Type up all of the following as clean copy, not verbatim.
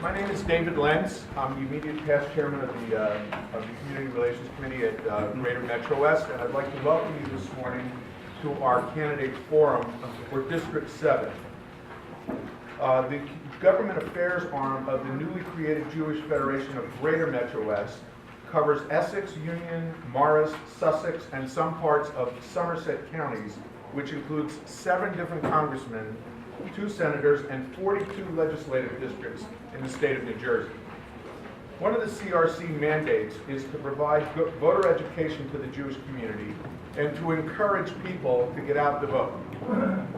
My name is David Lenz. I'm the immediate past chairman of the Community Relations Committee at Greater Metro West, and I'd like to welcome you this morning to our candidate forum for District 7. The government affairs arm of the newly created Jewish Federation of Greater Metro West covers Essex, Union, Morris, Sussex, and some parts of Somerset counties, which includes 7 different congressmen, 2 senators, and 42 legislative districts in the state of New Jersey. One of the CRC mandates is to provide voter education to the Jewish community and to encourage people to get out to vote.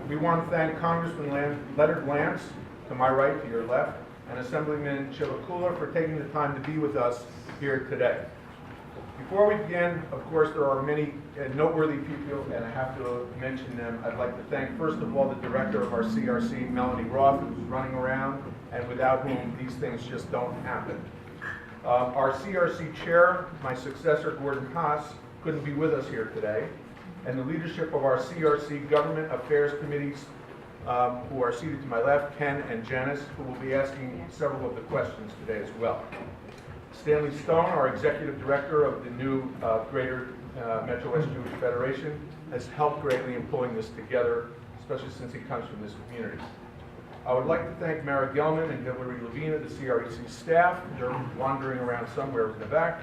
We want to thank Congressman Leonard Lance, to my right, to your left, and Assemblyman Chivukula for taking the time to be with us here today. Before we begin, of course, there are many noteworthy people, and I have to mention them. I'd like to thank, first of all, the director of our CRC, Melanie Roth, who's running around, and without whom these things just don't happen. Our CRC chair, my successor, Gordon Haas, couldn't be with us here today, and the leadership of our CRC Government Affairs Committees, who are seated to my left, Ken and Janice, who will be asking several of the questions today as well. Stanley Stone, our executive director of the new Greater Metro West Jewish Federation, has helped greatly in pulling this together, especially since he comes from this community. I would like to thank Mara Gelman and Hillary Levine of the CREC staff, they're wandering around somewhere in the back,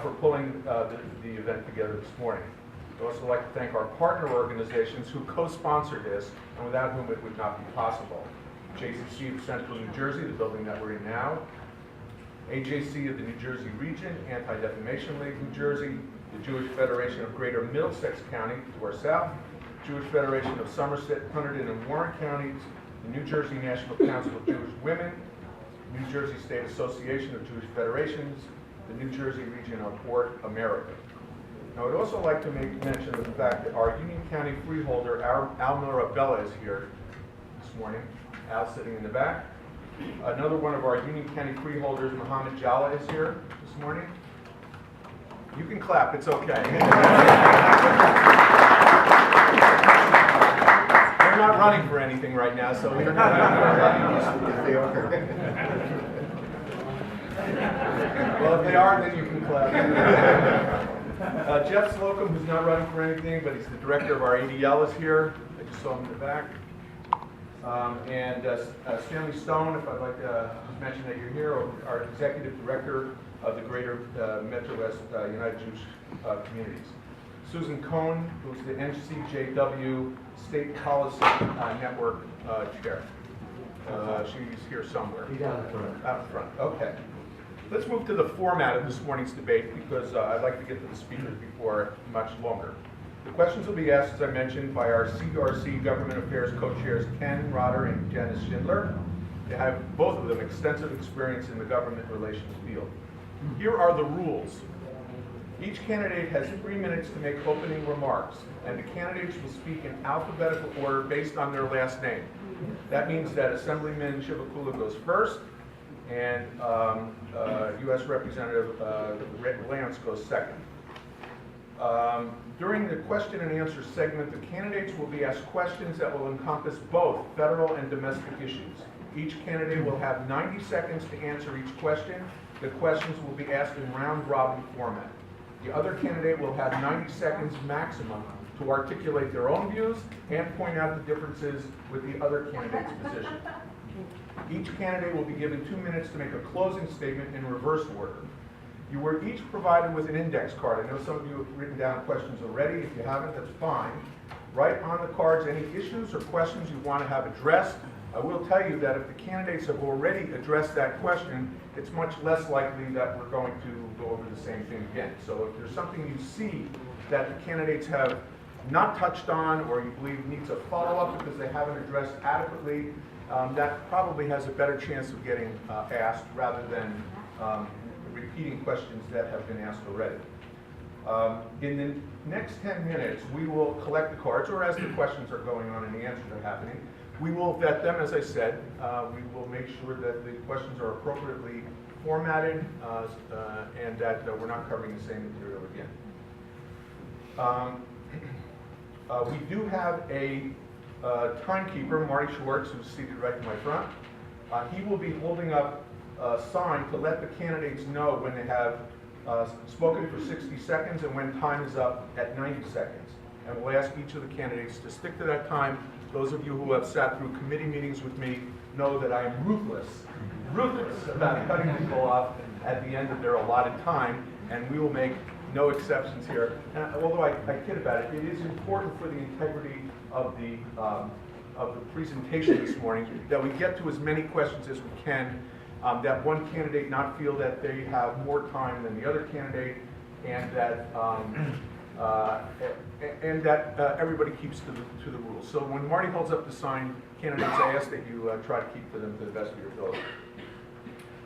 for pulling the event together this morning. I'd also like to thank our partner organizations who co-sponsored this, and without whom it would not be possible. JCC of Central New Jersey, the building that we're in now, AJC of the New Jersey Region, Anti-Defamation League New Jersey, the Jewish Federation of Greater Middlesex County to our south, Jewish Federation of Somerset, Hunterdon, and Warren counties, the New Jersey National Council of Jewish Women, New Jersey State Association of Jewish Federations, the New Jersey Region of Port America. Now, I'd also like to make mention of the fact that our Union County freeholder, Al Mirabella, is here this morning. Al sitting in the back. Another one of our Union County freeholders, Muhammad Jalla, is here this morning. You can clap, it's okay. They're not running for anything right now, so we're not well, if they are, then you can clap. Jeff Slocum, who's not running for anything, but he's the director of our ADL, is here. I just saw him in the back. Stanley Stone, if I'd like to just mention that you're here, our executive director of the Greater Metro West United Jewish Communities. Susan Cohn, who's the NCJW State Policy Network chair. She's here somewhere. She's out in front. Out in front, okay. Let's move to the format of this morning's debate because I'd like to get to the speakers before much longer. The questions will be asked, as I mentioned, by our CRC Government Affairs co-chairs Ken Rotter and Janice Schindler. They have, both of them, extensive experience in the government relations field. Here are the rules. Each candidate has 3 minutes to make opening remarks, and the candidates will speak in alphabetical order based on their last name. That means that Assemblyman Chivukula goes first, and U.S. Representative Lance goes second. During the question and answer segment, the candidates will be asked questions that will encompass both federal and domestic issues. Each candidate will have 90 seconds to answer each question. The questions will be asked in round-robin format. The other candidate will have 90 seconds maximum to articulate their own views and point out the differences with the other candidate's position. Each candidate will be given 2 minutes to make a closing statement in reverse order. You were each provided with an index card. I know some of you have written down questions already. If you haven't, that's fine. Write on the cards any issues or questions you want to have addressed. I will tell you that if the candidates have already addressed that question, it's much less likely that we're going to go over the same thing again. So if there's something you see that the candidates have not touched on or you believe needs a follow-up because they haven't addressed adequately, that probably has a better chance of getting asked rather than repeating questions that have been asked already. In the next 10 minutes, we will collect the cards, or as the questions are going on and the answers are happening, we will vet them, as I said. We will make sure that the questions are appropriately formatted and that we're not covering the same material again. We do have a timekeeper, Marty Schwartz, who's seated right in my front. He will be holding up a sign to let the candidates know when they have spoken for 60 seconds and when time is up at 90 seconds. And we'll ask each of the candidates to stick to that time. Those of you who have sat through committee meetings with me know that I am ruthless about cutting people off at the end of their allotted time, and we will make no exceptions here. And although I kid about it, it is important for the integrity of the presentation this morning that we get to as many questions as we can, that one candidate not feel that they have more time than the other candidate, and that everybody keeps to the rules. So when Marty holds up the sign, candidates, I ask that you try to keep to them to the best of your ability.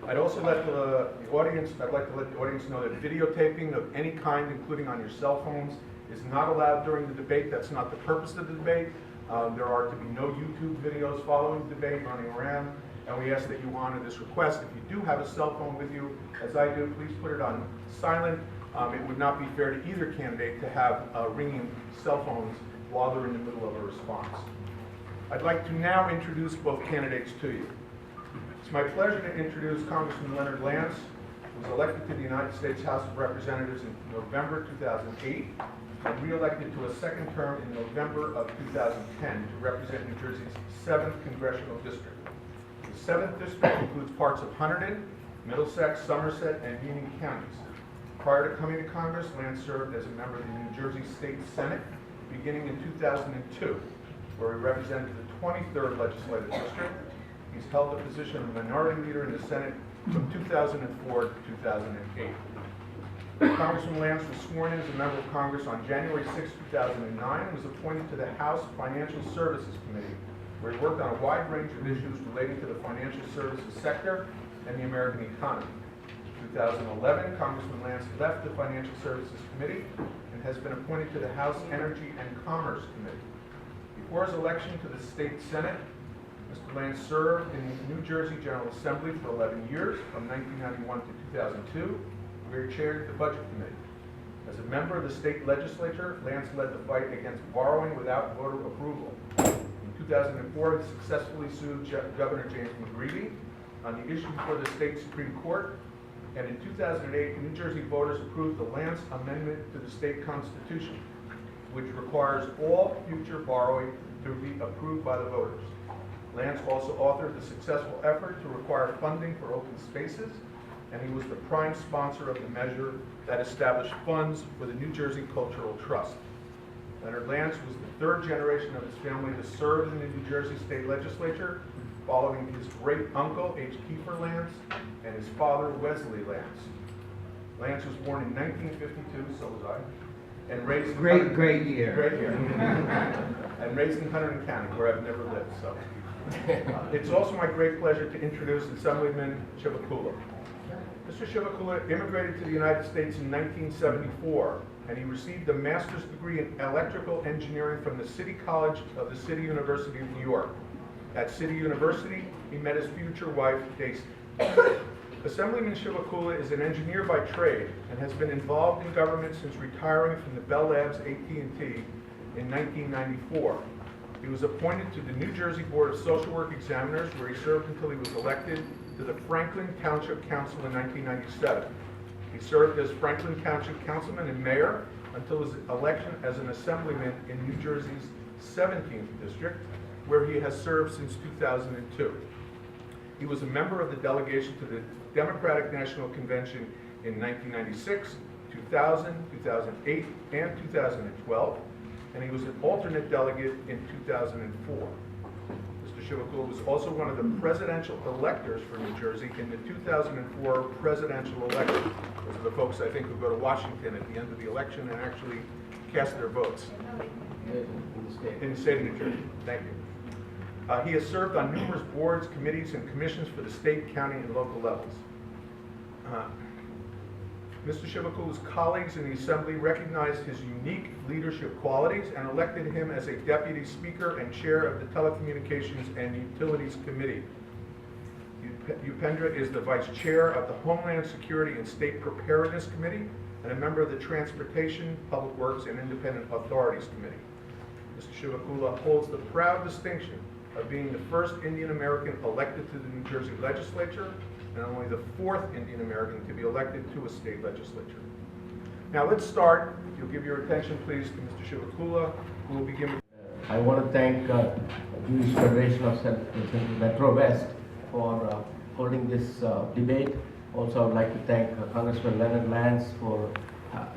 I'd also let I'd like to let the audience know that videotaping of any kind, including on your cell phones, is not allowed during the debate. That's not the purpose of the debate. There are to be no YouTube videos following the debate running around, and we ask that you honor this request. If you do have a cell phone with you, as I do, please put it on silent. It would not be fair to either candidate to have ringing cell phones while they're in the middle of a response. I'd like to now introduce both candidates to you. It's my pleasure to introduce Congressman Leonard Lance, who was elected to the United States House of Representatives in November 2008 and re-elected to a second term in November of 2010 to represent New Jersey's 7th Congressional District. The 7th District includes parts of Hunterdon, Middlesex, Somerset, and Union counties. Prior to coming to Congress, Lance served as a member of the New Jersey State Senate beginning in 2002, where he represented the 23rd Legislative District. He's held the position of Minority Leader in the Senate from 2004 to 2008. Congressman Lance was sworn in as a member of Congress on January 6, 2009 and was appointed to the House Financial Services Committee, where he worked on a wide range of issues relating to the financial services sector and the American economy. In 2011, Congressman Lance left the Financial Services Committee and has been appointed to the House Energy and Commerce Committee. Before his election to the State Senate, Mr. Lance served in the New Jersey General Assembly for 11 years, from 1991 to 2002, where he chaired the Budget Committee. As a member of the state legislature, Lance led the fight against borrowing without voter approval. In 2004, he successfully sued Governor James McGreevey on the issue before the state Supreme Court, and in 2008, New Jersey voters approved the Lance Amendment to the state constitution, which requires all future borrowing to be approved by the voters. Lance also authored the successful effort to require funding for open spaces, and he was the prime sponsor of the measure that established funds for the New Jersey Cultural Trust. Leonard Lance was the third generation of his family to serve in the New Jersey State Legislature, following his great uncle, H. Kiefer Lance, and his father, Wesley Lance. Lance was born in 1952, so was I, and raised in Great year. Great year. And raised in Hunterdon County, where I've never lived. So, it's also my great pleasure to introduce Assemblyman Chivukula. Mr. Chivukula immigrated to the United States in 1974, and he received a master's degree in electrical engineering from the City College of the City University of New York. At City University, he met his future wife, Daisy. Assemblyman Chivukula is an engineer by trade and has been involved in government since retiring from the Bell Labs AT&T in 1994. He was appointed to the New Jersey Board of Social Work Examiners, where he served until he was elected to the Franklin Township Council in 1997. He served as Franklin Township Councilman and Mayor until his election as an Assemblyman in New Jersey's 17th District, where he has served since 2002. He was a member of the delegation to the Democratic National Convention in 1996, 2000, 2008, and 2012, and he was an alternate delegate in 2004. Mr. Chivukula was also one of the presidential electors for New Jersey in the 2004 presidential election. Those are the folks, I think, who go to Washington at the end of the election and actually cast their votes. In the state of New Jersey. Thank you. He has served on numerous boards, committees, and commissions for the state, county, and local levels. Mr. Chivukula's colleagues in the Assembly recognized his unique leadership qualities and elected him as a Deputy Speaker and Chair of the Telecommunications and Utilities Committee. Upendra is the Vice Chair of the Homeland Security and State Preparedness Committee and a member of the Transportation, Public Works, and Independent Authorities Committee. Mr. Chivukula holds the proud distinction of being the first Indian American elected to the New Jersey legislature and only the fourth Indian American to be elected to a state legislature. Now let's start. If you'll give your attention please to Mr. Shivakula, who will begin with. I want to thank Jewish Federation of Metro West for holding this debate. Also, I would like to thank Congressman Leonard Lance for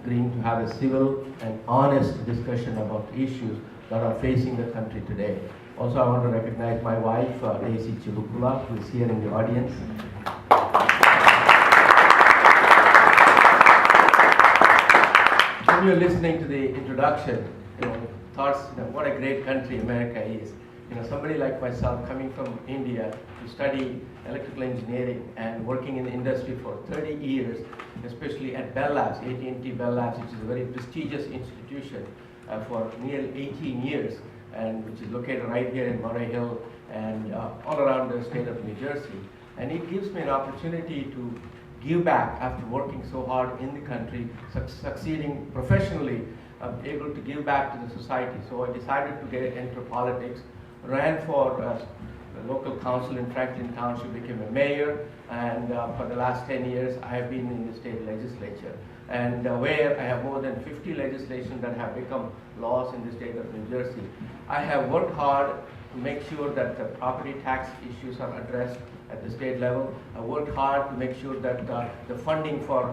agreeing to have a civil and honest discussion about issues that are facing the country today. Also, I want to recognize my wife, Daisy Chilukula, who is here in the audience. When you're listening to the introduction, thoughts, what a great country America is. Somebody like myself coming from India to study electrical engineering and working in the industry for 30 years, especially at Bell Labs, AT&T Bell Labs, which is a very prestigious institution for nearly 18 years, and which is located right here in Murray Hill and all around the state of New Jersey. And it gives me an opportunity to give back after working so hard in the country, succeeding professionally, able to give back to the society. So I decided to get into politics, ran for the local council in Franklin Township, became a mayor, and for the last 10 years I have been in the state legislature, and where I have more than 50 legislation that have become laws in the state of New Jersey. I have worked hard to make sure that the property tax issues are addressed at the state level. I worked hard to make sure that the funding for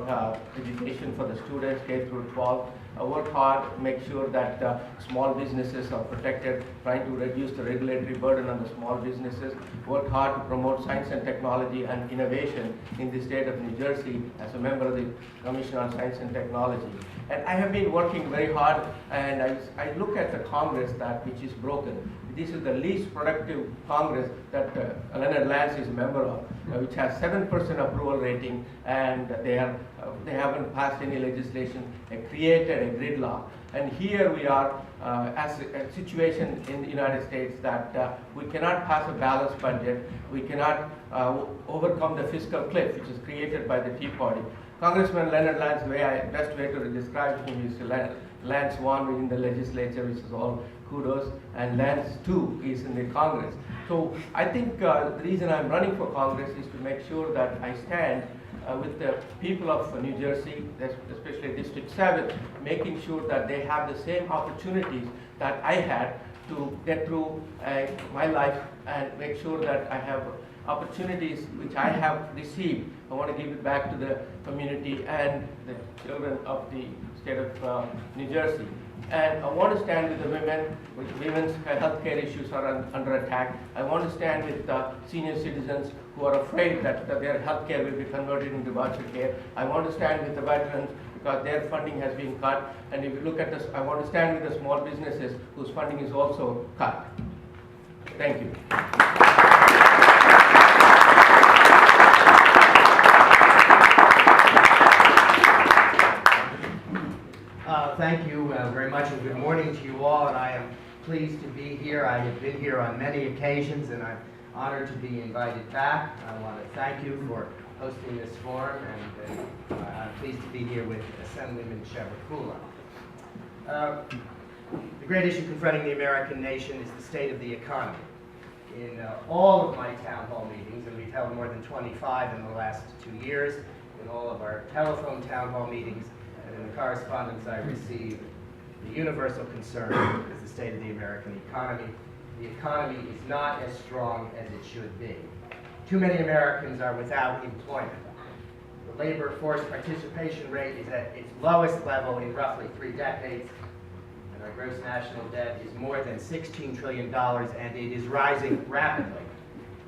education for the students K through 12. I worked hard to make sure that small businesses are protected, trying to reduce the regulatory burden on the small businesses. Worked hard to promote science and technology and innovation in the state of New Jersey as a member of the Commission on Science and Technology. And I have been working very hard, and I look at the Congress which is broken. This is the least productive Congress that Leonard Lance is a member of, which has 7% approval rating, and they haven't passed any legislation, created a gridlock. And here we are as a situation in the United States that we cannot pass a balanced budget, we cannot overcome the fiscal cliff which is created by the Tea Party. Congressman Leonard Lance, best way to describe him is Lance 1 in the legislature, which is all kudos, and Lance 2 is in the Congress. So I think the reason I'm running for Congress is to make sure that I stand with the people of New Jersey, especially District 7, making sure that they have the same opportunities that I had to get through my life and make sure that I have opportunities which I have received. I want to give it back to the community and the children of the state of New Jersey. And I want to stand with the women, with women's health care issues are under attack. I want to stand with senior citizens who are afraid that their health care will be converted into voucher care. I want to stand with the veterans because their funding has been cut. And if you look at this, I want to stand with the small businesses whose funding is also cut. Thank you. Thank you very much, and good morning to you all, and I am pleased to be here. I have been here on many occasions, and I'm honored to be invited back. I want to thank you for hosting this forum, and I'm pleased to be here with Assemblyman Shevakula. The great issue confronting the American nation is the state of the economy. In all of my town hall meetings, and we've held more than 25 in the last 2 years, in all of our telephone town hall meetings, and in the correspondence I receive, the universal concern is the state of the American economy. The economy is not as strong as it should be. Too many Americans are without employment. The labor force participation rate is at its lowest level in roughly 3 decades, and our gross national debt is more than $16 trillion, and it is rising rapidly.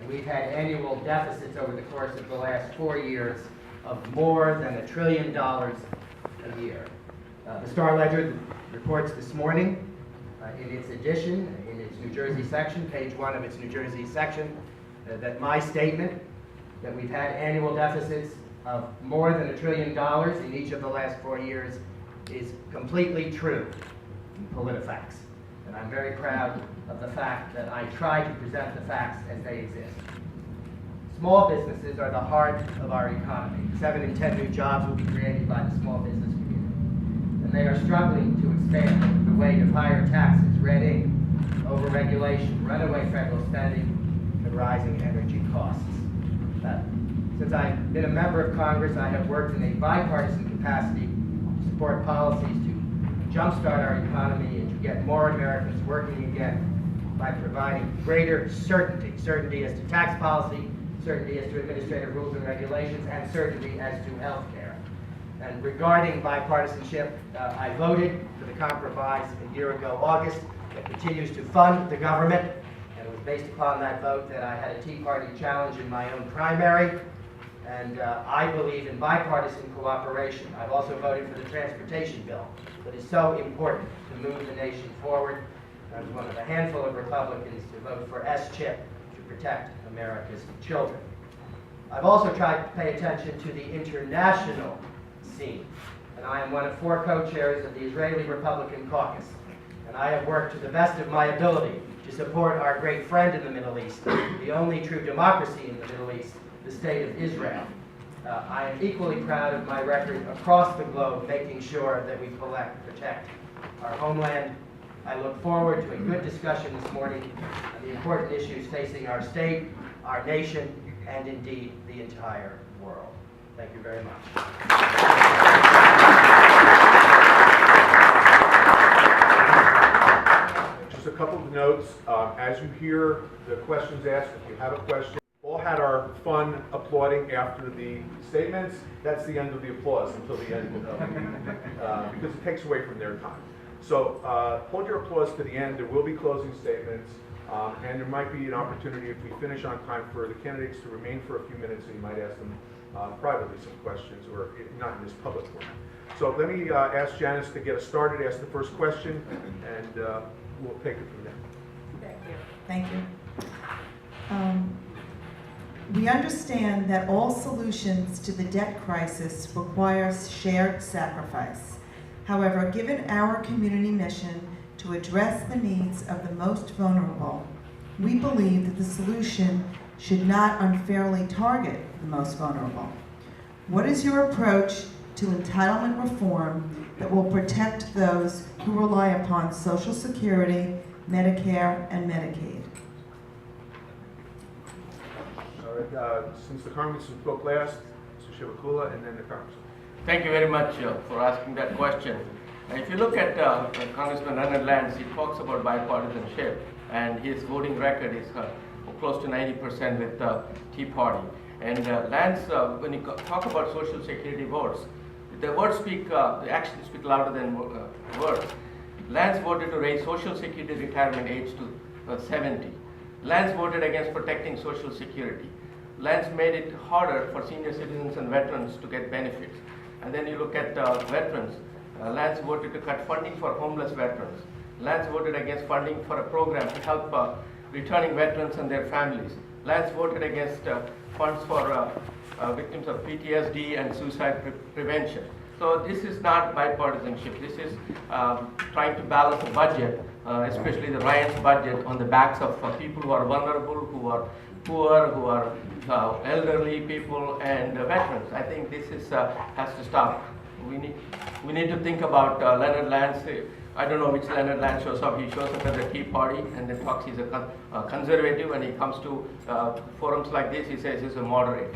And we've had annual deficits over the course of the last 4 years of more than $1 trillion a year. The Star Ledger reports this morning in its edition, in its New Jersey section, page 1 of its New Jersey section, that my statement that we've had annual deficits of more than $1 trillion in each of the last 4 years is completely true in PolitiFacts. And I'm very proud of the fact that I try to present the facts as they exist. Small businesses are the heart of our economy. 7 in 10 new jobs will be created by the small business community. And they are struggling to expand the weight of higher taxes, red ink, overregulation, runaway federal spending, and rising energy costs. Since I've been a member of Congress, I have worked in a bipartisan capacity to support policies to jumpstart our economy and to get more Americans working again by providing greater certainty as to tax policy, certainty as to administrative rules and regulations, and certainty as to health care. And regarding bipartisanship, I voted for the compromise a year ago, August, that continues to fund the government, and it was based upon that vote that I had a Tea Party challenge in my own primary. And I believe in bipartisan cooperation. I've also voted for the transportation bill that is so important to move the nation forward. I was one of a handful of Republicans to vote for S-CHIP to protect America's children. I've also tried to pay attention to the international scene, and I am one of 4 co-chairs of the Israeli Republican Caucus. And I have worked to the best of my ability to support our great friend in the Middle East, the only true democracy in the Middle East, the State of Israel. I am equally proud of my record across the globe, making sure that we protect our homeland. I look forward to a good discussion this morning on the important issues facing our state, our nation, and indeed the entire world. Thank you very much. Just a couple of notes. As you hear the questions asked, if you have a question, all had our fun applauding after the statements. That's the end of the applause until the end of because it takes away from their time. So hold your applause to the end. There will be closing statements, and there might be an opportunity if we finish on time for the candidates to remain for a few minutes, and you might ask them privately some questions, or if not in this public forum. So let me ask Janice to get us started, ask the first question, and we'll take it from there. Thank you. We understand that all solutions to the debt crisis require shared sacrifice. However, given our community mission to address the needs of the most vulnerable, we believe that the solution should not unfairly target the most vulnerable. What is your approach to entitlement reform that will protect those who rely upon Social Security, Medicare, and Medicaid? Since the Congressman spoke last, Mr. Shivakula, and then the Congressman. Thank you very much for asking that question. If you look at Congressman Leonard Lance, he talks about bipartisanship, and his voting record is close to 90% with Tea Party. And Lance, when you talk about Social Security votes, the words speak, the actions speak louder than words. Lance voted to raise Social Security retirement age to 70. Lance voted against protecting Social Security. Lance made it harder for senior citizens and veterans to get benefits. And then you look at veterans. Lance voted to cut funding for homeless veterans. Lance voted against funding for a program to help returning veterans and their families. Lance voted against funds for victims of PTSD and suicide prevention. So this is not bipartisanship. This is trying to balance a budget, especially the Ryan's budget, on the backs of people who are vulnerable, who are poor, who are elderly people, and veterans. I think this is has to stop. We need to think about Leonard Lance. I don't know which Leonard Lance shows up. He shows up at the Tea Party and then talks he's a conservative. When he comes to forums like this, he says he's a moderate.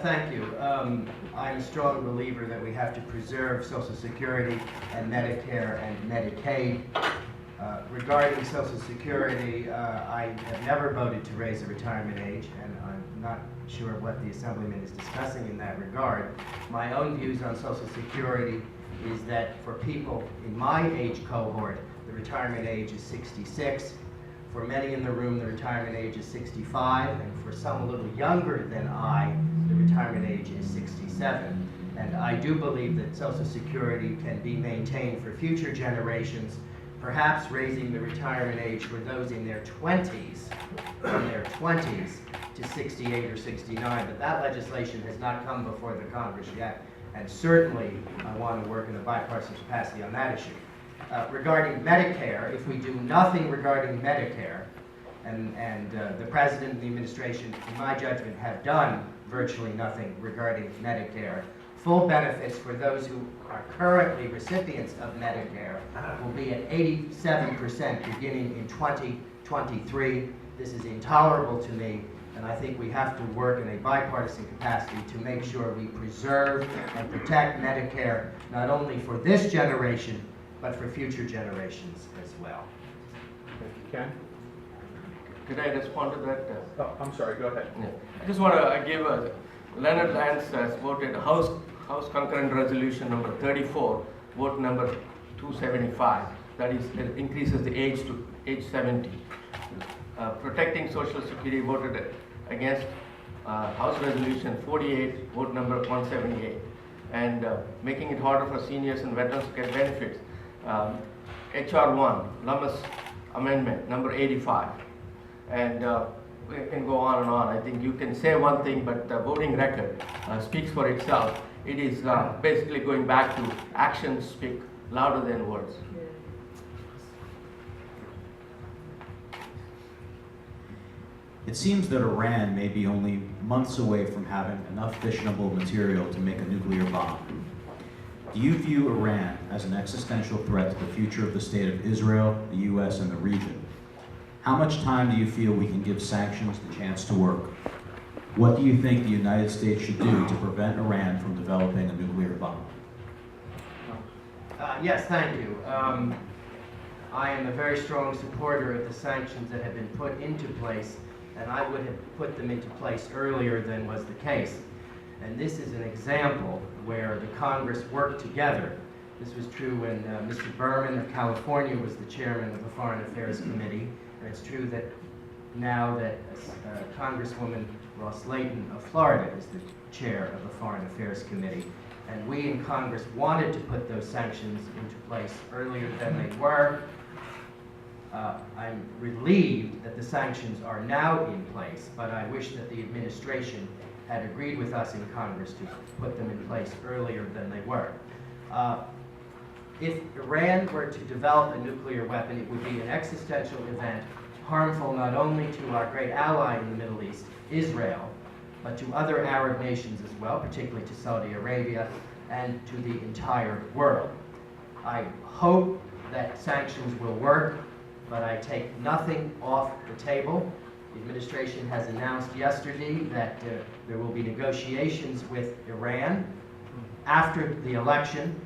Thank you. I'm a strong believer that we have to preserve Social Security and Medicare and Medicaid. Regarding Social Security, I have never voted to raise the retirement age, and I'm not sure what the Assemblyman is discussing in that regard. My own views on Social Security is that for people in my age cohort, the retirement age is 66. For many in the room, the retirement age is 65, and for some a little younger than I, the retirement age is 67. And I do believe that Social Security can be maintained for future generations, perhaps raising the retirement age for those in their 20s, to 68 or 69. But that legislation has not come before the Congress yet, and certainly I want to work in a bipartisan capacity on that issue. Regarding Medicare, if we do nothing regarding Medicare, and the President and the administration, in my judgment, have done virtually nothing regarding Medicare full benefits for those who are currently recipients of Medicare will be at 87% beginning in 2023. This is intolerable to me, and I think we have to work in a bipartisan capacity to make sure we preserve and protect Medicare, not only for this generation, but for future generations as well. Thank you, Ken. Could I respond to that? Oh, I'm sorry, go ahead. Yeah. I just want to give Leonard Lance has voted House Concurrent Resolution number 34, vote number 275. That is, it increases the age to age 70. Protecting Social Security voted against House Resolution 48, vote number 178. And making it harder for seniors and veterans to get benefits. HR 1, Lummis Amendment number 85. And we can go on and on. I think you can say one thing, but the voting record speaks for itself. It is basically going back to actions speak louder than words. It seems that Iran may be only months away from having enough fissionable material to make a nuclear bomb. Do you view Iran as an existential threat to the future of the state of Israel, the U.S., and the region? How much time do you feel we can give sanctions the chance to work? What do you think the United States should do to prevent Iran from developing a nuclear bomb? Yes, thank you. I am a very strong supporter of the sanctions that have been put into place, and I would have put them into place earlier than was the case. And this is an example where the Congress worked together. This was true when Mr. Berman of California was the chairman of the Foreign Affairs Committee, and it's true that now that Congresswoman Ross Layton of Florida is the chair of the Foreign Affairs Committee. And we in Congress wanted to put those sanctions into place earlier than they were. I'm relieved that the sanctions are now in place, but I wish that the administration had agreed with us in Congress to put them in place earlier than they were. If Iran were to develop a nuclear weapon, it would be an existential event, harmful not only to our great ally in the Middle East, Israel, but to other Arab nations as well, particularly to Saudi Arabia and to the entire world. I hope that sanctions will work, but I take nothing off the table. The administration has announced yesterday that there will be negotiations with Iran after the election.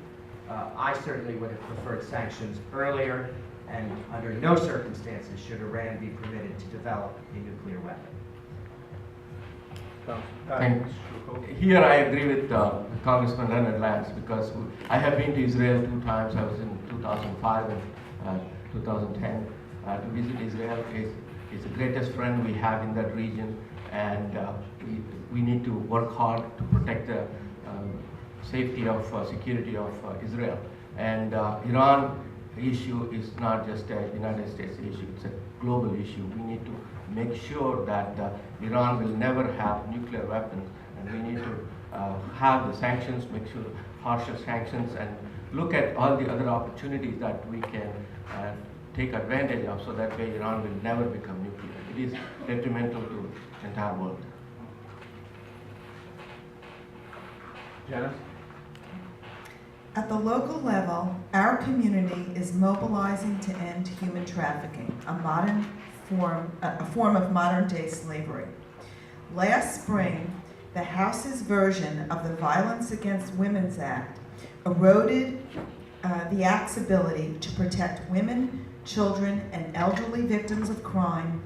I certainly would have preferred sanctions earlier, and under no circumstances should Iran be permitted to develop a nuclear weapon. And here I agree with Congressman Leonard Lance, because I have been to Israel 2 times. I was in 2005 and 2010 to visit Israel. It's the greatest friend we have in that region, and we need to work hard to protect the safety of security of Israel. And Iran issue is not just a United States issue, it's a global issue. We need to make sure that Iran will never have nuclear weapons, and we need to have the sanctions, make sure harsher sanctions, and look at all the other opportunities that we can take advantage of, so that way Iran will never become nuclear. It is detrimental to the entire world. Janice? At the local level, our community is mobilizing to end human trafficking, a form of modern-day slavery. Last spring, the House's version of the Violence Against Women's Act eroded the Act's ability to protect women, children, and elderly victims of crime,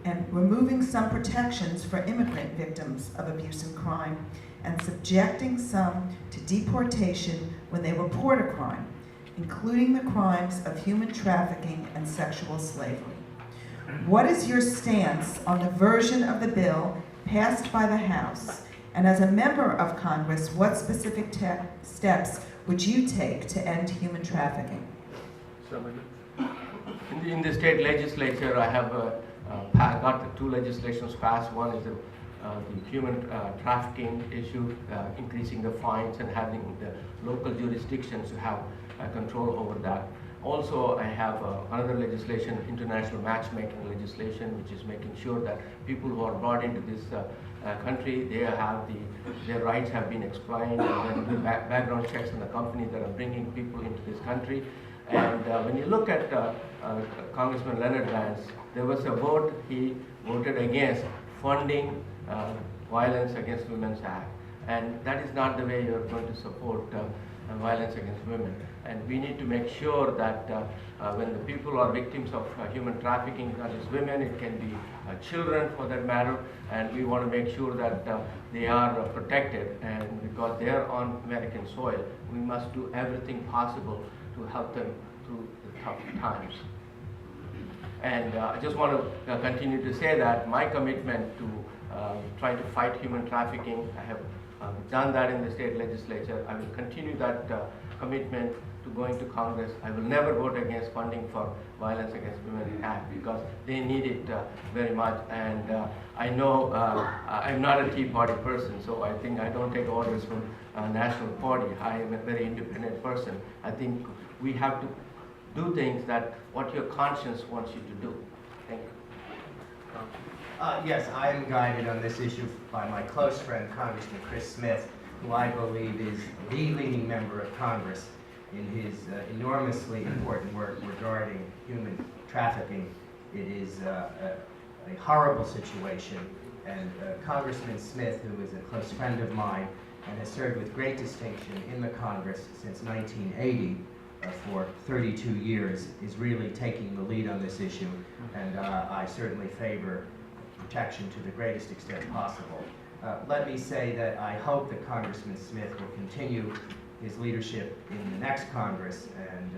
and removing some protections for immigrant victims of abuse and crime, and subjecting some to deportation when they report a crime, including the crimes of human trafficking and sexual slavery. What is your stance on the version of the bill passed by the House? And as a member of Congress, what specific steps would you take to end human trafficking? In the state legislature, I have got the 2 legislations passed. One is the human trafficking issue, increasing the fines and having the local jurisdictions to have control over that. Also, I have another legislation, international matchmaking legislation, which is making sure that people who are brought into this country, their rights have been explained, and then do background checks on the companies that are bringing people into this country. And when you look at Congressman Leonard Vance, there was a vote, he voted against funding Violence Against Women's Act. And that is not the way you're going to support violence against women. And we need to make sure that when the people are victims of human trafficking, not just women, it can be children for that matter, and we want to make sure that they are protected, and because they are on American soil, we must do everything possible to help them through the tough times. And I just want to continue to say that my commitment to try to fight human trafficking, I have done that in the state legislature. I will continue that commitment to going to Congress. I will never vote against funding for Violence Against Women Act because they need it very much. And I know I'm not a Tea Party person, so I think I don't take orders from National Party. I am a very independent person. I think we have to do things that what your conscience wants you to do. Thank you. Yes, I am guided on this issue by my close friend, Congressman Chris Smith, who I believe is the leading member of Congress in his enormously important work regarding human trafficking. It is a horrible situation, and Congressman Smith, who is a close friend of mine and has served with great distinction in the Congress since 1980, for 32 years, is really taking the lead on this issue, and I certainly favor protection to the greatest extent possible. Let me say that I hope that Congressman Smith will continue his leadership in the next Congress, and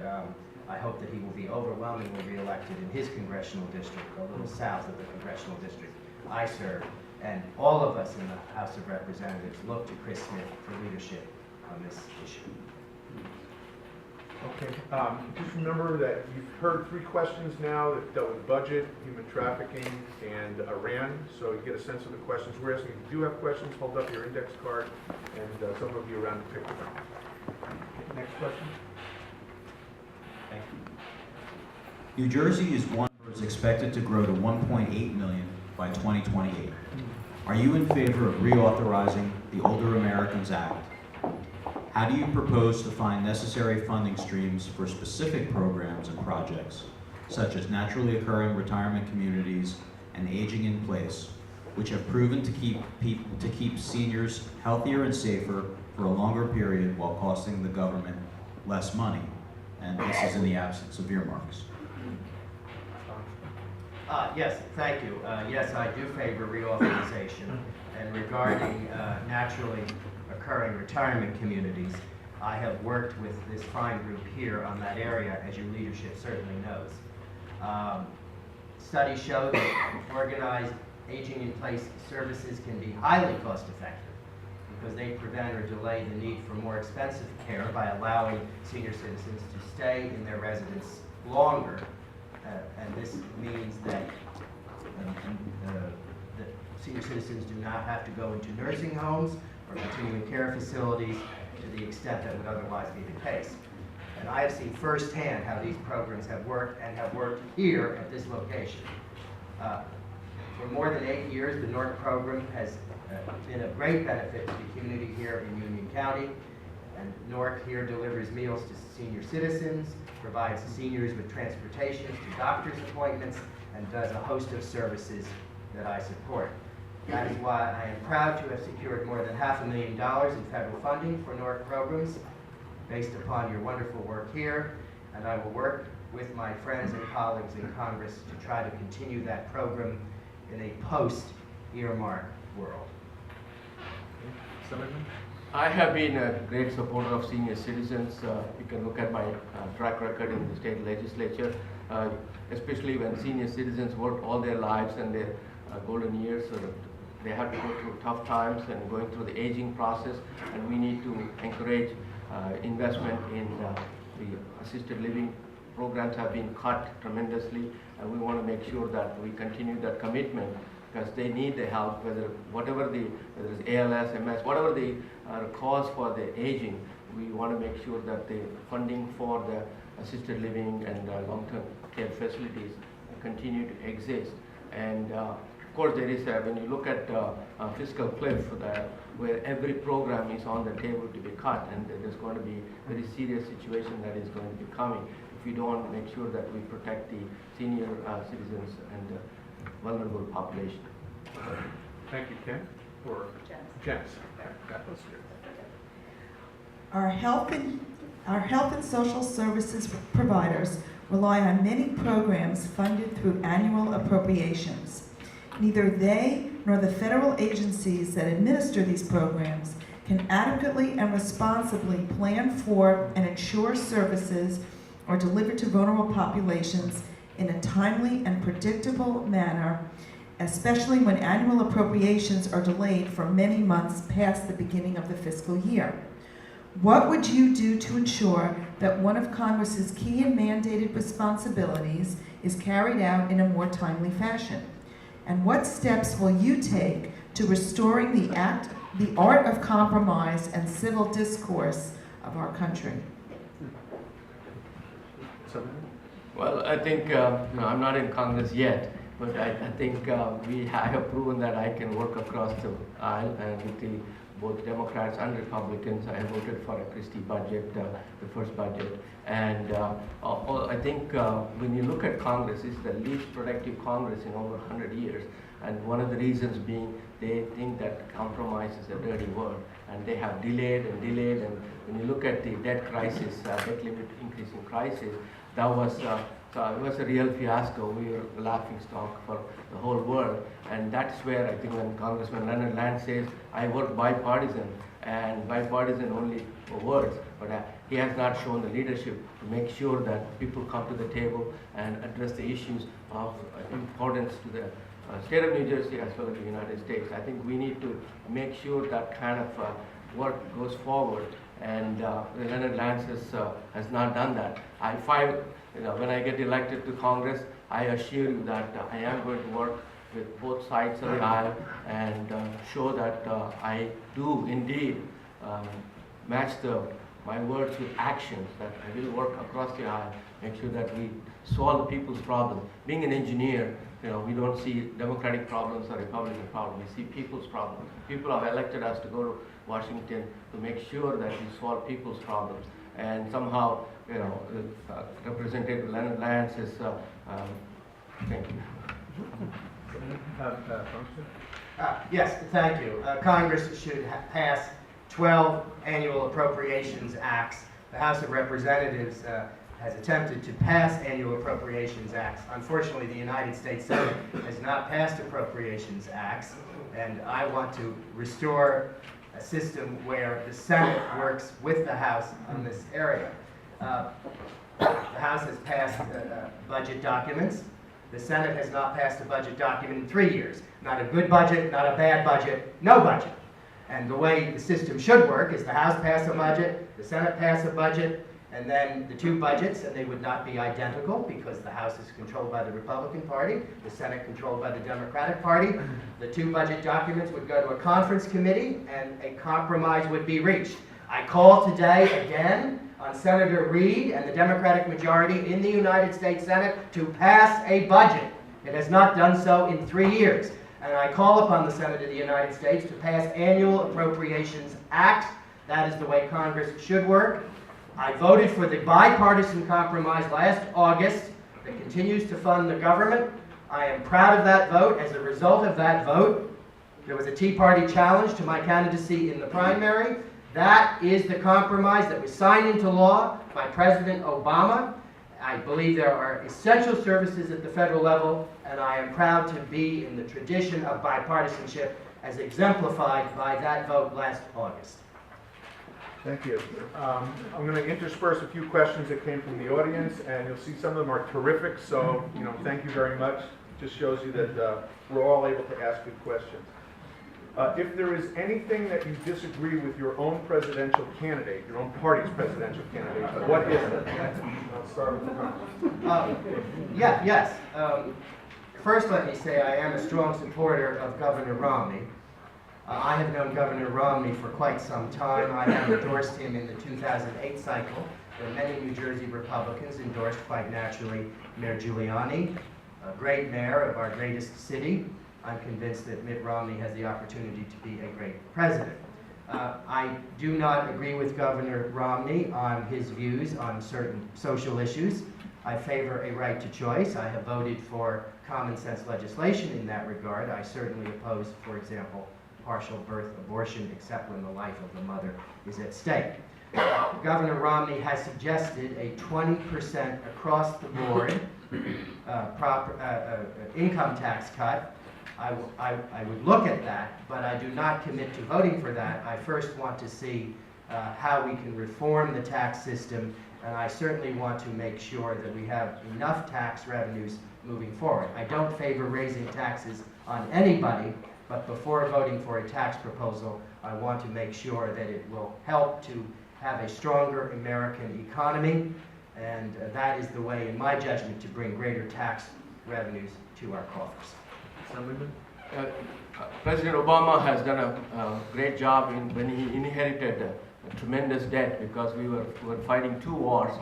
I hope that he will be overwhelmingly reelected in his congressional district, a little south of the congressional district I serve. And all of us in the House of Representatives look to Chris Smith for leadership on this issue. Okay, just remember that you've heard 3 questions now that dealt with budget, human trafficking, and Iran, so you get a sense of the questions we're asking. If you do have questions, hold up your index card, and someone will be around to pick them up. Okay, next question. Thank you. New Jersey is expected to grow to 1.8 million by 2028. Are you in favor of reauthorizing the Older Americans Act? How do you propose to find necessary funding streams for specific programs and projects, such as naturally occurring retirement communities and aging in place, which have proven to keep seniors healthier and safer for a longer period while costing the government less money? And this is in the absence of earmarks. Yes, thank you. Yes, I do favor reauthorization. And regarding naturally occurring retirement communities, I have worked with this fine group here on that area, as your leadership certainly knows. Studies show that organized aging-in-place services can be highly cost-effective because they prevent or delay the need for more expensive care by allowing senior citizens to stay in their residence longer. And this means that senior citizens do not have to go into nursing homes or continuing care facilities to the extent that would otherwise be the case. And I have seen firsthand how these programs have worked and have worked here at this location. For more than 8 years, the NORC program has been of great benefit to the community here in Union County. And NORC here delivers meals to senior citizens, provides seniors with transportation to doctor's appointments, and does a host of services that I support. That is why I am proud to have secured more than $500,000 in federal funding for NORC programs based upon your wonderful work here, and I will work with my friends and colleagues in Congress to try to continue that program in a post-earmark world. Senator? I have been a great supporter of senior citizens. You can look at my track record in the state legislature, especially when senior citizens work all their lives and their golden years. So they have to go through tough times and going through the aging process, and we need to encourage investment in the assisted living. Programs have been cut tremendously, and we want to make sure that we continue that commitment because they need the help, whether it's ALS, MS, whatever the cause for the aging, we want to make sure that the funding for the assisted living and long-term care facilities continue to exist. And of course, there is when you look at a fiscal cliff where every program is on the table to be cut, and there's going to be a very serious situation that is going to be coming if we don't make sure that we protect the senior citizens and the vulnerable population. Thank you, Ken. Or Jens. Our health and social services providers rely on many programs funded through annual appropriations. Neither they nor the federal agencies that administer these programs can adequately and responsibly plan for and ensure services are delivered to vulnerable populations in a timely and predictable manner, especially when annual appropriations are delayed for many months past the beginning of the fiscal year. What would you do to ensure that one of Congress's key and mandated responsibilities is carried out in a more timely fashion? And what steps will you take to restoring the art of compromise and civil discourse of our country? Well, I think, I'm not in Congress yet, but I think I have proven that I can work across the aisle with both Democrats and Republicans. I voted for a Christie budget, the first budget. And I think when you look at Congress, it's the least productive Congress in over 100 years. And one of the reasons being they think that compromise is a dirty word. And they have delayed and delayed. And when you look at the debt crisis, debt limit increasing crisis, that was it was a real fiasco. We were a laughing stock for the whole world. And that's where I think when Congressman Leonard Land says, I work bipartisan, and bipartisan only for words, but he has not shown the leadership to make sure that people come to the table and address the issues of importance to the state of New Jersey as well as the United States. I think we need to make sure that kind of work goes forward. And Leonard Lance has not done that. When I get elected to Congress, I assure you that I am going to work with both sides of the aisle and show that I do indeed match my words with actions, that I will work across the aisle, make sure that we solve people's problems. Being an engineer, we don't see Democratic problems or Republican problems. We see people's problems. People have elected us to go to Washington to make sure that we solve people's problems. And somehow, Representative Leonard Lance is, thank you. Yes, thank you. Congress should pass 12 annual appropriations acts. The House of Representatives has attempted to pass annual appropriations acts. Unfortunately, the United States Senate has not passed appropriations acts, and I want to restore a system where the Senate works with the House on this area. The House has passed budget documents. The Senate has not passed a budget document in 3 years. Not a good budget, not a bad budget, no budget. And the way the system should work is the House pass a budget, the Senate pass a budget, and then the two budgets, and they would not be identical because the House is controlled by the Republican Party, the Senate controlled by the Democratic Party. The two budget documents would go to a conference committee and a compromise would be reached. I call today again on Senator Reid and the Democratic majority in the United States Senate to pass a budget. It has not done so in 3 years. And I call upon the Senate of the United States to pass annual appropriations acts. That is the way Congress should work. I voted for the bipartisan compromise last August that continues to fund the government. I am proud of that vote. As a result of that vote, there was a Tea Party challenge to my candidacy in the primary. That is the compromise that was signed into law by President Obama. I believe there are essential services at the federal level, and I am proud to be in the tradition of bipartisanship as exemplified by that vote last August. Thank you. I'm going to intersperse a few questions that came from the audience, and you'll see some of them are terrific, so thank you very much. Just shows you that we're all able to ask good questions. If there is anything that you disagree with your own presidential candidate, your own party's presidential candidate, what is it? I'll start with the Yes. First, let me say I am a strong supporter of Governor Romney. I have known Governor Romney for quite some time. I have endorsed him in the 2008 cycle many New Jersey Republicans endorsed quite naturally Mayor Giuliani, a great mayor of our greatest city. I'm convinced that Mitt Romney has the opportunity to be a great president. I do not agree with Governor Romney on his views on certain social issues. I favor a right to choice. I have voted for common sense legislation in that regard. I certainly oppose, for example, partial birth abortion, except when the life of the mother is at stake. Governor Romney has suggested a 20% across the board income tax cut. I would look at that, but I do not commit to voting for that. I first want to see how we can reform the tax system, and I certainly want to make sure that we have enough tax revenues moving forward. I don't favor raising taxes on anybody, but before voting for a tax proposal, I want to make sure that it will help to have a stronger American economy, and that is the way, in my judgment, to bring greater tax revenues to our coffers. Assemblyman? President Obama has done a great job when he inherited a tremendous debt, because we were fighting two wars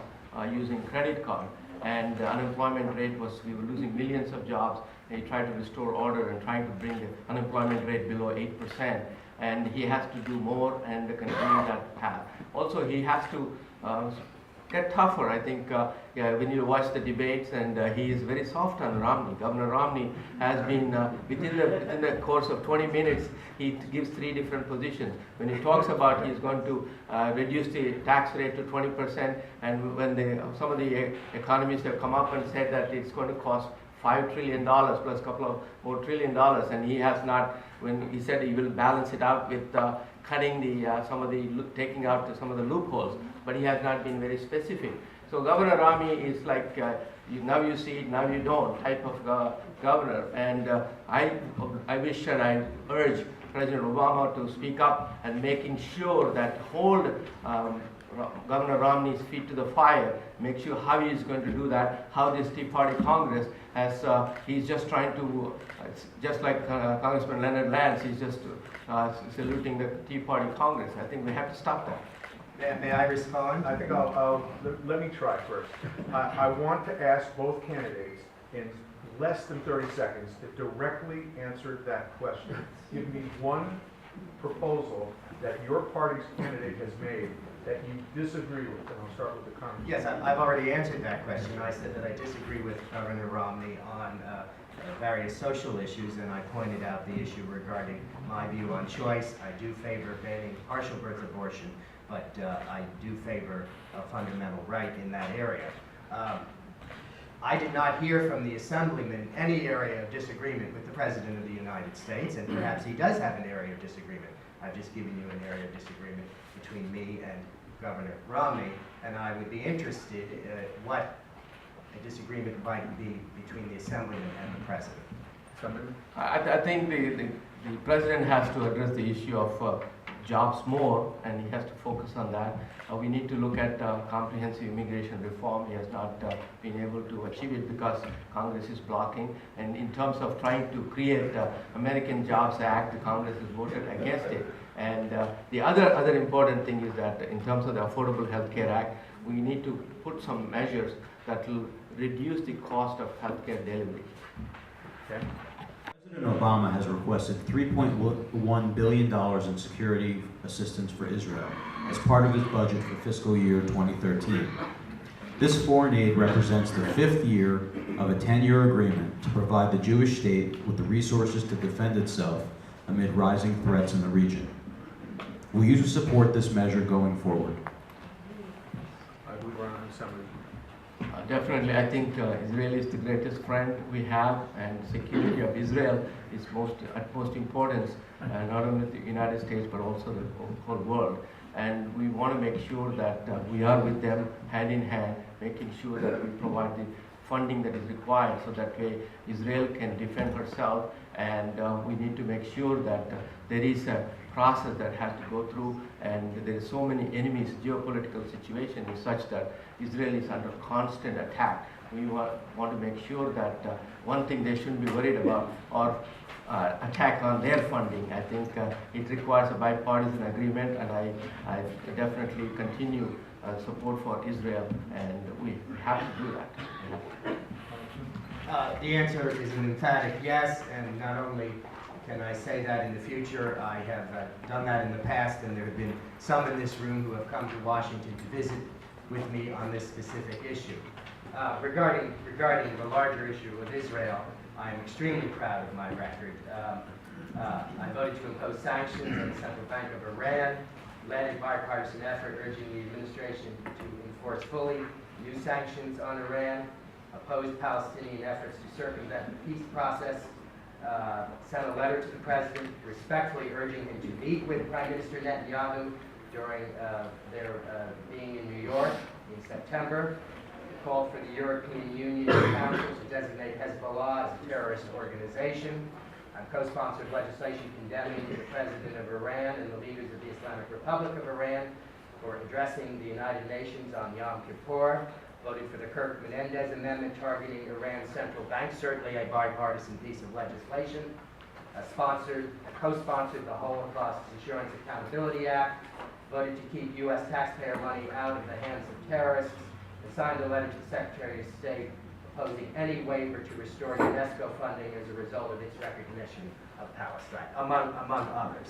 using credit card, and the unemployment rate we were losing millions of jobs. And he tried to restore order and trying to bring the unemployment rate below 8%. And he has to do more and continue that path. Also, he has to get tougher. I think when you watch the debates, and he is very soft on Romney. Governor Romney has been, within the course of 20 minutes, he gives 3 different positions. When he talks about he's going to reduce the tax rate to 20%, and when some of the economists have come up and said that it's going to cost $5 trillion plus a couple of more $1 trillion, and he has not, when he said he will balance it out with cutting taking out some of the loopholes, but he has not been very specific. So Governor Romney is like, now you see it, now you don't type of governor, and I wish and I urge President Obama to speak up and making sure that hold Governor Romney's feet to the fire, make sure how he is going to do that, how this Tea Party Congress has, he's just trying to, just like Congressman Leonard Lance, he's just saluting the Tea Party Congress. I think we have to stop that. May I respond? I think let me try first. I want to ask both candidates in less than 30 seconds to directly answer that question. Give me one proposal that your party's candidate has made that you disagree with, and I'll start with the Congress. Yes, I've already answered that question. I said that I disagree with Governor Romney on various social issues, and I pointed out the issue regarding my view on choice. I do favor banning partial birth abortion, but I do favor a fundamental right in that area. I did not hear from the Assemblyman any area of disagreement with the President of the United States, and perhaps he does have an area of disagreement. I've just given you an area of disagreement between me and Governor Romney, and I would be interested in what a disagreement might be between the Assemblyman and the President. Assemblyman? I think the President has to address the issue of jobs more, and he has to focus on that. We need to look at comprehensive immigration reform. He has not been able to achieve it because Congress is blocking. And in terms of trying to create American Jobs Act, the Congress has voted against it. And the other important thing is that in terms of the Affordable Health Care Act, we need to put some measures that will reduce the cost of healthcare delivery. Okay. President Obama has requested $3.1 billion in security assistance for Israel as part of his budget for fiscal year 2013. This foreign aid represents the 5th year of a 10-year agreement to provide the Jewish state with the resources to defend itself amid rising threats in the region. Will you support this measure going forward? I move on to Assemblyman. Definitely, I think Israel is the greatest friend we have, and security of Israel is utmost importance, not only the United States but also the whole world. And we want to make sure that we are with them hand in hand, making sure that we provide the funding that is required so that way Israel can defend herself, and we need to make sure that there is a process that has to go through, and there are so many enemies. Geopolitical situation is such that Israel is under constant attack. We want to make sure that one thing they shouldn't be worried about or attack on their funding. I think it requires a bipartisan agreement, and I definitely continue support for Israel, and we have to do that. The answer is an emphatic yes, and not only can I say that in the future, I have done that in the past, and there have been some in this room who have come to Washington to visit with me on this specific issue. Regarding the larger issue of Israel, I am extremely proud of my record. I voted to impose sanctions on the Central Bank of Iran, led a bipartisan effort urging the administration to enforce fully new sanctions on Iran, opposed Palestinian efforts to circumvent the peace process, sent a letter to the president respectfully urging him to meet with Prime Minister Netanyahu during their being in New York in September, called for the European Union Council to designate Hezbollah as a terrorist organization. I co-sponsored legislation condemning the president of Iran and the leaders of the Islamic Republic of Iran for addressing the United Nations on Yom Kippur. Voted for the Kirk-Menendez Amendment targeting Iran's central bank, certainly a bipartisan piece of legislation. Co-sponsored the Holocaust Insurance Accountability Act. Voted to keep U.S. taxpayer money out of the hands of terrorists. And signed a letter to the Secretary of State opposing any waiver to restore UNESCO funding as a result of its recognition of Palestine, among others.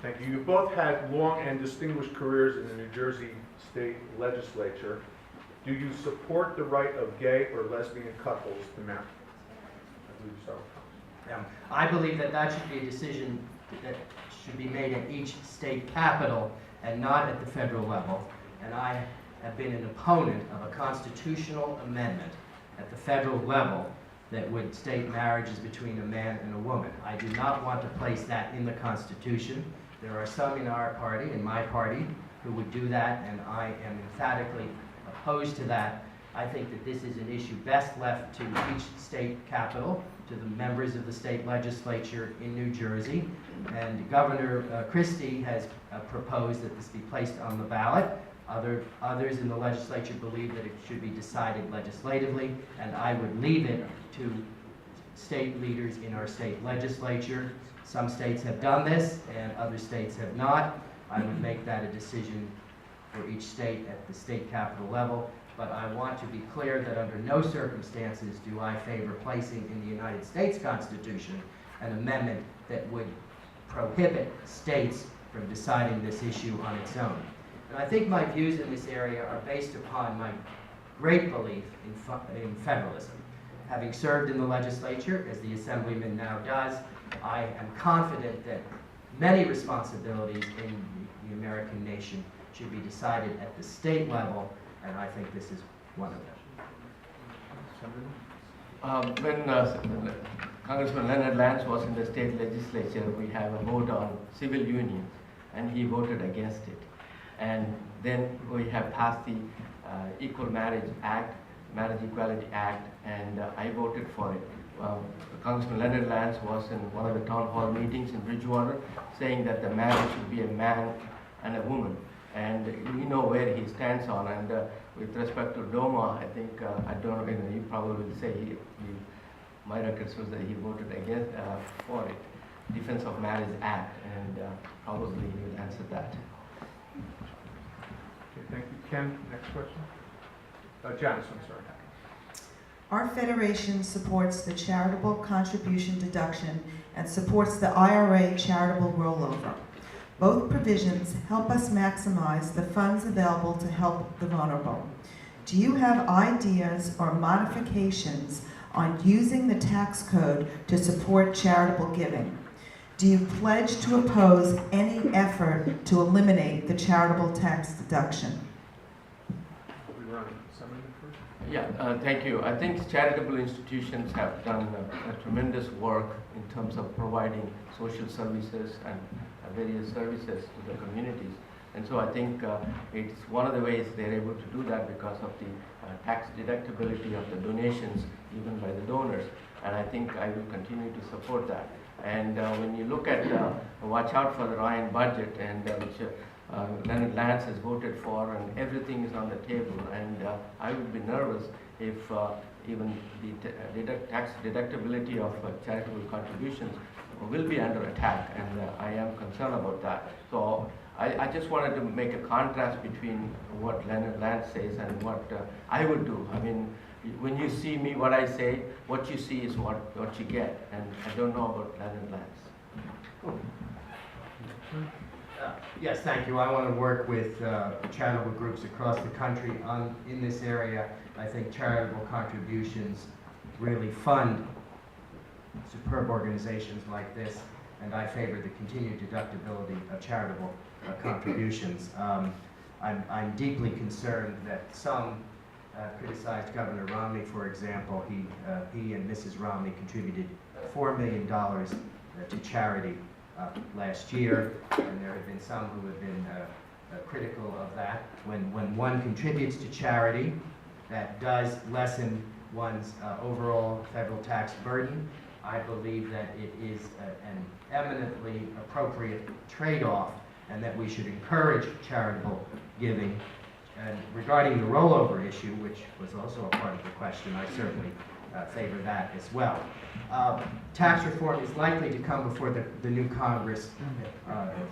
Thank you. You both had long and distinguished careers in the New Jersey State Legislature. Do you support the right of gay or lesbian couples to marry? I believe so. I believe that should be a decision that should be made at each state capital and not at the federal level. And I have been an opponent of a constitutional amendment at the federal level that would state marriages between a man and a woman. I do not want to place that in the Constitution. There are some in our party, in my party, who would do that, and I am emphatically opposed to that. I think that this is an issue best left to each state capital, to the members of the state legislature in New Jersey. And Governor Christie has proposed that this be placed on the ballot. Others in the legislature believe that it should be decided legislatively, and I would leave it to state leaders in our state legislature. Some states have done this, and other states have not. I would make that a decision for each state at the state capital level, but I want to be clear that under no circumstances do I favor placing in the United States Constitution an amendment that would prohibit states from deciding this issue on its own. And I think my views in this area are based upon my great belief in federalism. Having served in the legislature, as the Assemblyman now does, I am confident that many responsibilities in the American nation should be decided at the state level, and I think this is one of them. When Congressman Leonard Lance was in the state legislature, we have a vote on civil unions, and he voted against it. And then we have passed the Equal Marriage Act, Marriage Equality Act, and I voted for it. Congressman Leonard Lance was in one of the town hall meetings in Bridgewater saying that the marriage should be a man and a woman. And we know where he stands on. And with respect to DOMA, I think, I don't know, you probably will say my record shows that he voted against, for it, Defense of Marriage Act, and probably he will answer that. Okay, thank you. Ken, next question? Janice, I'm sorry. Our federation supports the charitable contribution deduction and supports the IRA charitable rollover. Both provisions help us maximize the funds available to help the vulnerable. Do you have ideas or modifications on using the tax code to support charitable giving? Do you pledge to oppose any effort to eliminate the charitable tax deduction? We run Assemblyman first? Yeah, thank you. I think charitable institutions have done a tremendous work in terms of providing social services and various services to the communities. And so I think it's one of the ways they're able to do that because of the tax deductibility of the donations given by the donors. And I think I will continue to support that. And when you look at watch out for the Ryan budget, and which Leonard Lance has voted for, and everything is on the table. And I would be nervous if even the tax deductibility of charitable contributions will be under attack, and I am concerned about that. So I just wanted to make a contrast between what Leonard Lance says and what I would do. I mean, when you see me, what I say, what you see is what you get, and I don't know about Leonard Lance. Yes, thank you. I want to work with charitable groups across the country in this area. I think charitable contributions really fund superb organizations like this, and I favor the continued deductibility of charitable contributions. I'm deeply concerned that some criticized Governor Romney, for example. He and Mrs. Romney contributed $4 million to charity last year, and there have been some who have been critical of that. When one contributes to charity, that does lessen one's overall federal tax burden. I believe that it is an eminently appropriate trade-off, and that we should encourage charitable giving. And regarding the rollover issue, which was also a part of the question, I certainly favor that as well. Tax reform is likely to come before the new Congress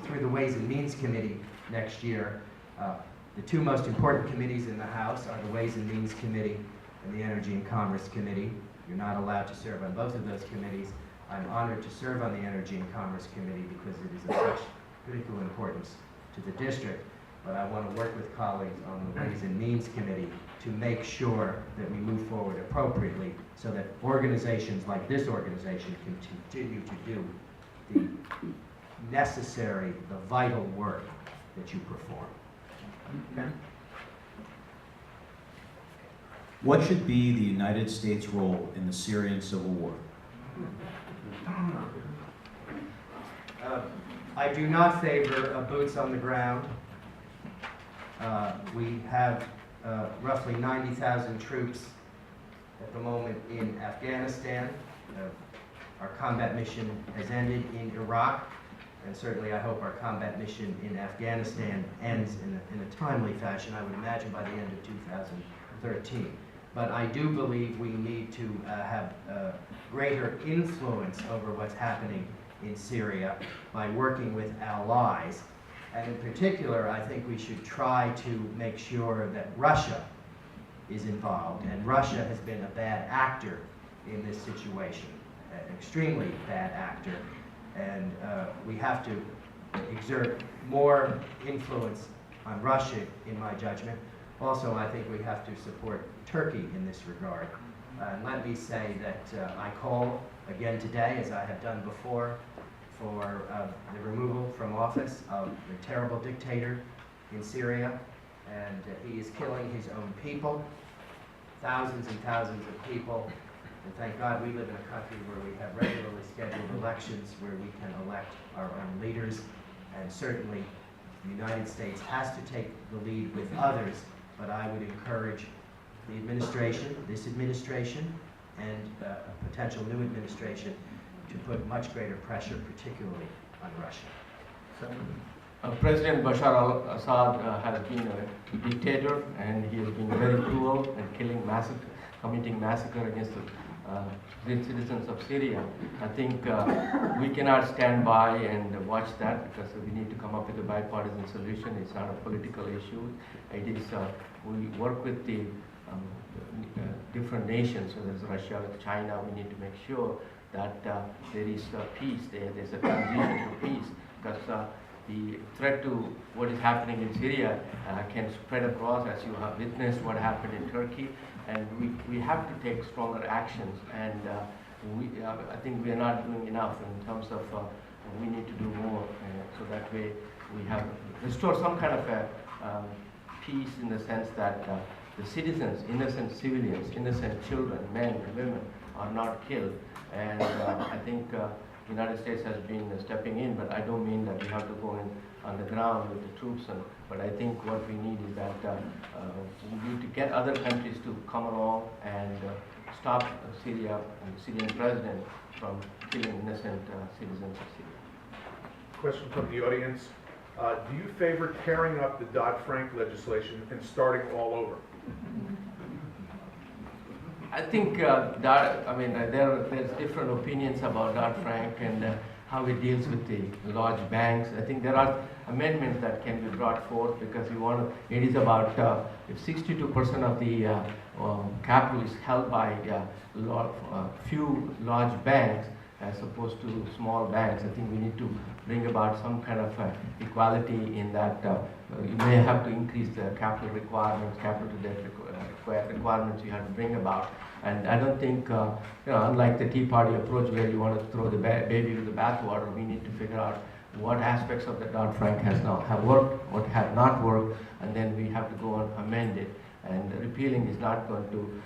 through the Ways and Means Committee next year. The two most important committees in the House are the Ways and Means Committee and the Energy and Commerce Committee. You're not allowed to serve on both of those committees. I'm honored to serve on the Energy and Commerce Committee because it is of such critical importance to the district. But I want to work with colleagues on the Ways and Means Committee to make sure that we move forward appropriately so that organizations like this organization can continue to do the necessary, the vital work that you perform. What should be the United States' role in the Syrian civil war? I do not favor boots on the ground. We have roughly 90,000 troops at the moment in Afghanistan. Our combat mission has ended in Iraq, and certainly I hope our combat mission in Afghanistan ends in a timely fashion, I would imagine by the end of 2013. But I do believe we need to have greater influence over what's happening in Syria by working with allies. And in particular, I think we should try to make sure that Russia is involved. And Russia has been a bad actor in this situation, an extremely bad actor. And we have to exert more influence on Russia, in my judgment. Also, I think we have to support Turkey in this regard. And let me say that I call again today, as I have done before, for the removal from office of the terrible dictator in Syria. And he is killing his own people, thousands and thousands of people. And thank God we live in a country where we have regularly scheduled elections where we can elect our own leaders. And certainly the United States has to take the lead with others, but I would encourage the administration, this administration, and a potential new administration to put much greater pressure, particularly on Russia. President Bashar al-Assad has been a dictator, and he has been very cruel and committing massacre against the citizens of Syria. I think we cannot stand by and watch that, because we need to come up with a bipartisan solution. It's not a political issue. It is, we work with the different nations, whether it's Russia, with China. We need to make sure that there is peace there. There's a transition to peace, because the threat to what is happening in Syria can spread across, as you have witnessed what happened in Turkey. And we have to take stronger actions, and I think we are not doing enough in terms of we need to do more, so that way we have restore some kind of a peace, in the sense that the citizens, innocent civilians, innocent children, men and women are not killed. And I think the United States has been stepping in, but I don't mean that we have to go in on the ground with the troops. But I think what we need is that we need to get other countries to come along and stop Syria and the Syrian president from killing innocent citizens of Syria. Question from the audience. Do you favor tearing up the Dodd-Frank legislation and starting all over? I think there's different opinions about Dodd-Frank and how it deals with the large banks. I think there are amendments that can be brought forth because we want to, it is about, if 62% of the capital is held by few large banks as opposed to small banks, I think we need to bring about some kind of equality in that you may have to increase the capital requirements, capital to debt requirements you have to bring about. And I don't think, unlike the Tea Party approach where you want to throw the baby with the bathwater, we need to figure out what aspects of the Dodd-Frank have worked, what have not worked, and then we have to go and amend it. And repealing is not going to,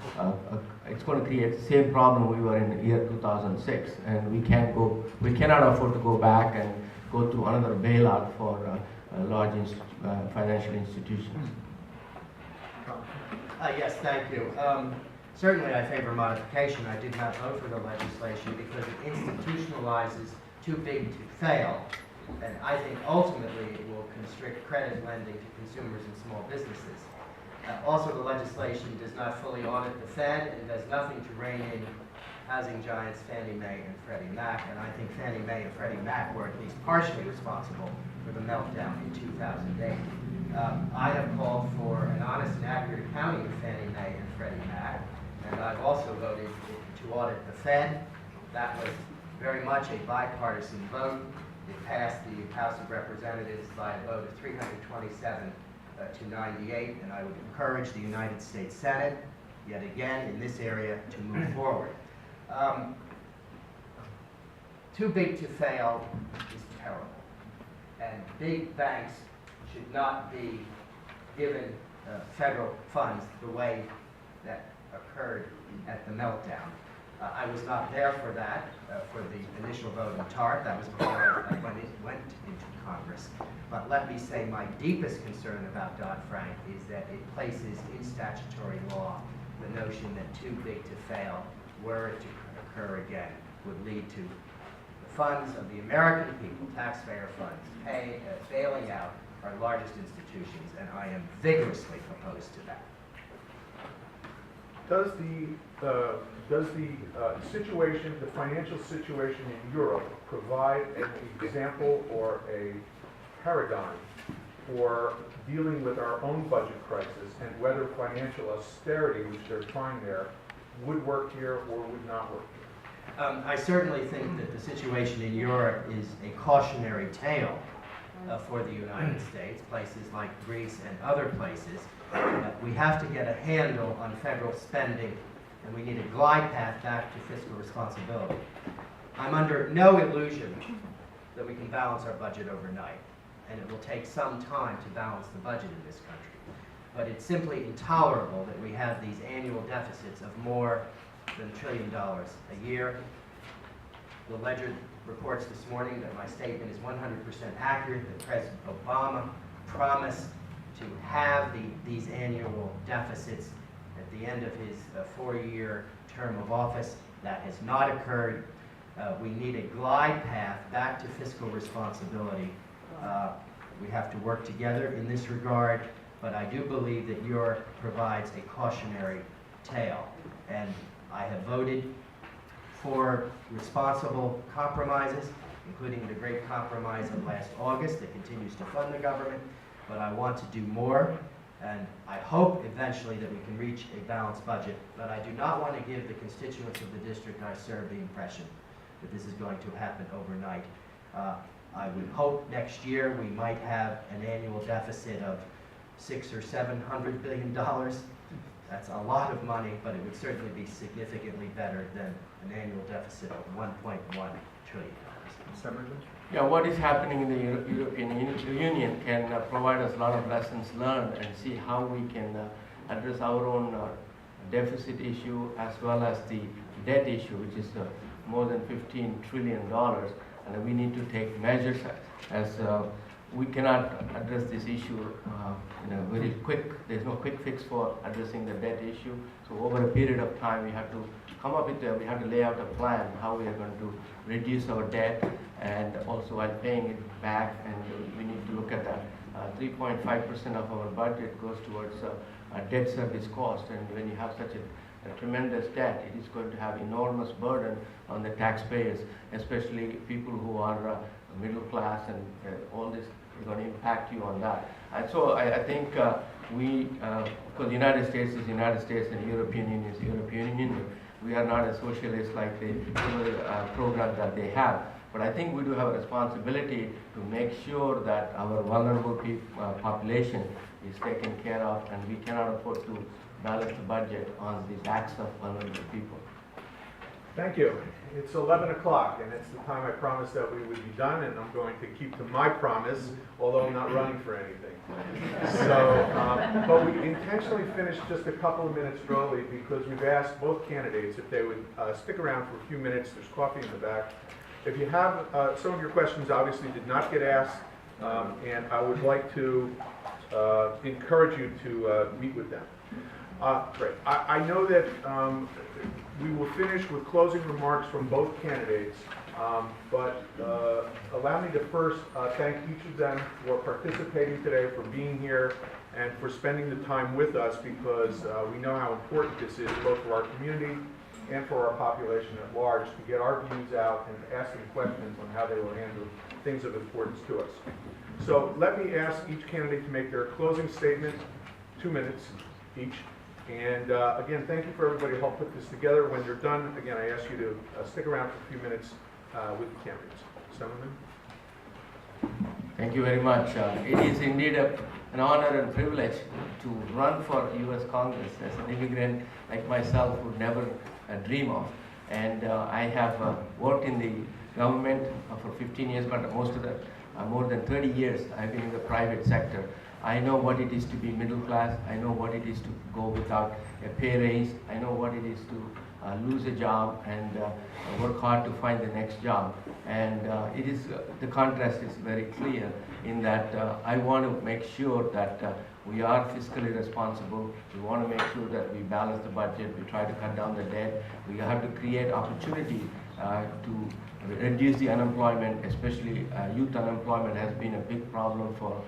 it's going to create the same problem we were in the year 2006. And we cannot afford to go back and go to another bailout for large financial institutions. Yes, thank you. Certainly I favor modification. I did not vote for the legislation because it institutionalizes too big to fail. And I think ultimately it will constrict credit lending to consumers and small businesses. Also, the legislation does not fully audit the Fed and does nothing to rein in housing giants Fannie Mae and Freddie Mac. And I think Fannie Mae and Freddie Mac were at least partially responsible for the meltdown in 2008. I have called for an honest and accurate accounting of Fannie Mae and Freddie Mac, and I've also voted to audit the Fed. That was very much a bipartisan vote. It passed the House of Representatives by a vote of 327 to 98, and I would encourage the United States Senate, yet again in this area, to move forward. Too big to fail is terrible, and big banks should not be given federal funds the way that occurred at the meltdown. I was not there for that, for the initial vote in TARP. That was before I went into Congress. But let me say my deepest concern about Dodd-Frank is that it places in statutory law the notion that too big to fail, were it to occur again, would lead to the funds of the American people, taxpayer funds, bailing out our largest institutions, and I am vigorously opposed to that. Does the situation, the financial situation in Europe, provide an example or a paradigm for dealing with our own budget crisis and whether financial austerity, which they're trying there, would work here or would not work here? I certainly think that the situation in Europe is a cautionary tale for the United States, places like Greece and other places. We have to get a handle on federal spending, and we need a glide path back to fiscal responsibility. I'm under no illusion that we can balance our budget overnight, and it will take some time to balance the budget in this country. But it's simply intolerable that we have these annual deficits of more than $1 trillion a year. The Ledger reports this morning that my statement is 100% accurate, that President Obama promised to have these annual deficits at the end of his 4-year term of office. That has not occurred. We need a glide path back to fiscal responsibility. We have to work together in this regard, but I do believe that Europe provides a cautionary tale. And I have voted for responsible compromises, including the great compromise of last August that continues to fund the government. But I want to do more, and I hope eventually that we can reach a balanced budget. But I do not want to give the constituents of the district I serve the impression that this is going to happen overnight. I would hope next year we might have an annual deficit of $600 or $700 billion. That's a lot of money, but it would certainly be significantly better than an annual deficit of $1.1 trillion. Yeah, what is happening in the European Union can provide us a lot of lessons learned and see how we can address our own deficit issue as well as the debt issue, which is more than $15 trillion. And we need to take measures as we cannot address this issue in a very quick, there's no quick fix for addressing the debt issue. So over a period of time, we have to come up with, we have to lay out a plan how we are going to reduce our debt and also while paying it back, and we need to look at that. 3.5% of our budget goes towards debt service cost, and when you have such a a tremendous debt. It is going to have enormous burden on the taxpayers, especially people who are middle class, and all this is going to impact you on that. And so I think of course, the United States is the United States, and the European Union is the European Union. We are not a socialist like the program that they have. But I think we do have a responsibility to make sure that our vulnerable population is taken care of, and we cannot afford to balance the budget on the backs of vulnerable people. Thank you. It's 11 o'clock, and it's the time I promised that we would be done, and I'm going to keep to my promise, although I'm not running for anything. So, but we intentionally finished just a couple of minutes early because we've asked both candidates if they would stick around for a few minutes. There's coffee in the back. If you have, some of your questions obviously did not get asked, and I would like to encourage you to meet with them. Great. I know that we will finish with closing remarks from both candidates, but allow me to first thank each of them for participating today, for being here, and for spending the time with us, because we know how important this is both for our community and for our population at large to get our views out and ask them questions on how they will handle things of importance to us. So let me ask each candidate to make their closing statement, 2 minutes each. And again, thank you for everybody who helped put this together. When you're done, again, I ask you to stick around for a few minutes with the candidates. Senator? Thank you very much. It is indeed an honor and privilege to run for U.S. Congress as an immigrant like myself would never dream of. And I have worked in the government for 15 years, but most of the more than 30 years I've been in the private sector. I know what it is to be middle class. I know what it is to go without a pay raise. I know what it is to lose a job and work hard to find the next job. And it is the contrast is very clear in that I want to make sure that we are fiscally responsible. We want to make sure that we balance the budget. We try to cut down the debt. We have to create opportunity to reduce the unemployment, especially youth unemployment has been a big problem for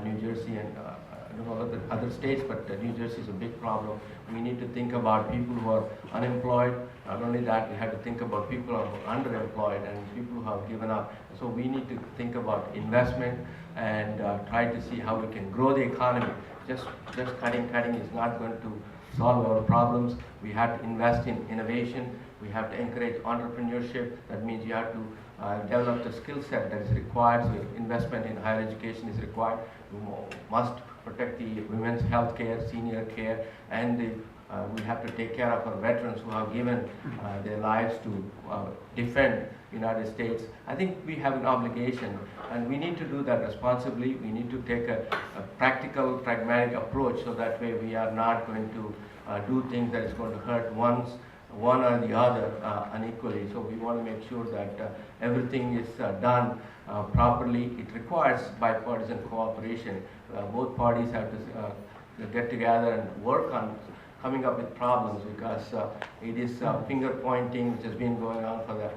New Jersey and I don't know other states, but New Jersey is a big problem. We need to think about people who are unemployed. Not only that, we have to think about people who are underemployed and people who have given up. So we need to think about investment and try to see how we can grow the economy. Just cutting is not going to solve our problems. We have to invest in innovation. We have to encourage entrepreneurship. That means you have to develop the skill set that is required. So investment in higher education is required. We must protect the women's health care, senior care, and we have to take care of our veterans who have given their lives to defend the United States. I think we have an obligation, and we need to do that responsibly. We need to take a practical, pragmatic approach, so that way we are not going to do things that is going to hurt one or the other unequally. So we want to make sure that everything is done properly. It requires bipartisan cooperation. Both parties have to get together and work on coming up with problems, because it is finger pointing which has been going on for the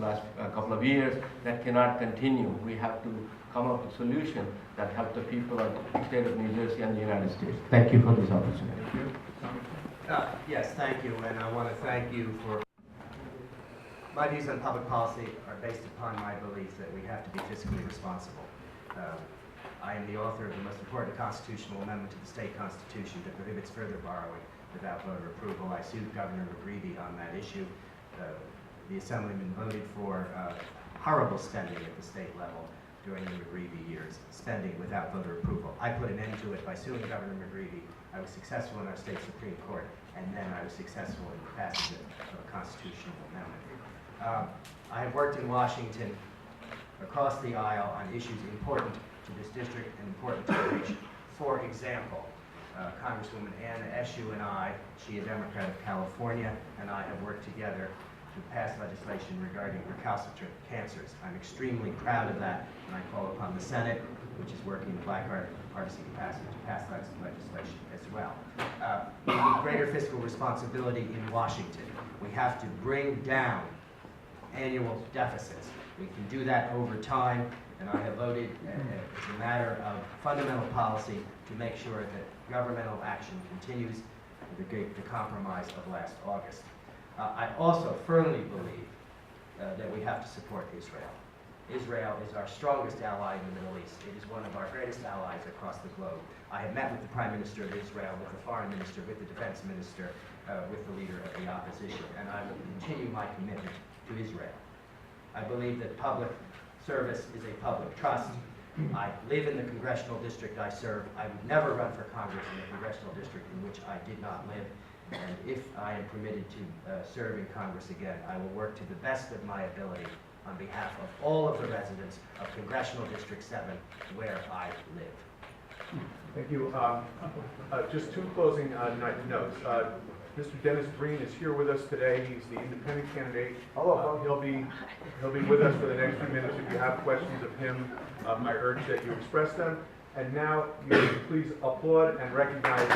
last couple of years. That cannot continue. We have to come up with a solution that helps the people of the state of New Jersey and the United States. Thank you for this opportunity. Thank you. Yes, thank you, and I want to thank you for... My views on public policy are based upon my belief that we have to be fiscally responsible. I am the author of the most important constitutional amendment to the state constitution that prohibits further borrowing without voter approval. I sued Governor McGreevey on that issue. The Assemblyman voted for horrible spending at the state level during the McGreevey years, spending without voter approval. I put an end to it by suing Governor McGreevey. I was successful in our state Supreme Court, and then I was successful in the passage of a constitutional amendment. I have worked in Washington across the aisle on issues important to this district and important to the nation. For example, Congresswoman Anna Eshoo and I, she a Democrat of California, and I have worked together to pass legislation regarding recalcitrant cancers. I'm extremely proud of that, and I call upon the Senate, which is working in bipartisan capacity, to pass that legislation as well. We need greater fiscal responsibility in Washington. We have to bring down annual deficits. We can do that over time, and I have voted as a matter of fundamental policy to make sure that governmental action continues the compromise of last August. I also firmly believe that we have to support Israel. Israel is our strongest ally in the Middle East. It is one of our greatest allies across the globe. I have met with the Prime Minister of Israel, with the Foreign Minister, with the Defense Minister, with the leader of the opposition, and I will continue my commitment to Israel. I believe that public service is a public trust. I live in the congressional district I serve. I would never run for Congress in the congressional district in which I did not live. And if I am permitted to serve in Congress again, I will work to the best of my ability on behalf of all of the residents of Congressional District 7, where I live. Thank you. Just two closing notes. Mr. Dennis Breen is here with us today. He's the independent candidate. He'll be with us for the next few minutes. If you have questions of him, I urge that you express them. And now, you please applaud and recognize